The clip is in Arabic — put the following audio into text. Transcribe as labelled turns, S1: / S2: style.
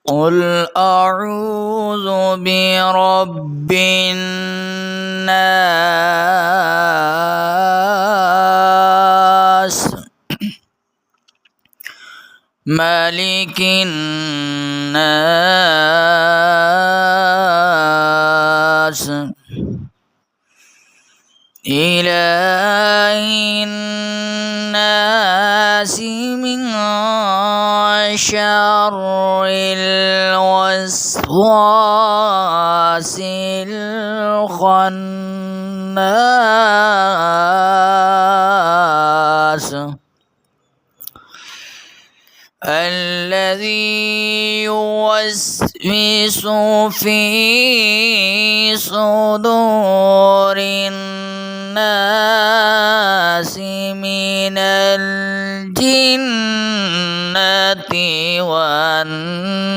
S1: قل أعوذ برب الناس ملك الناس إله الناس من شر الوسواس الخناس الذي يوسوس في صدور الناس من الجنة والناس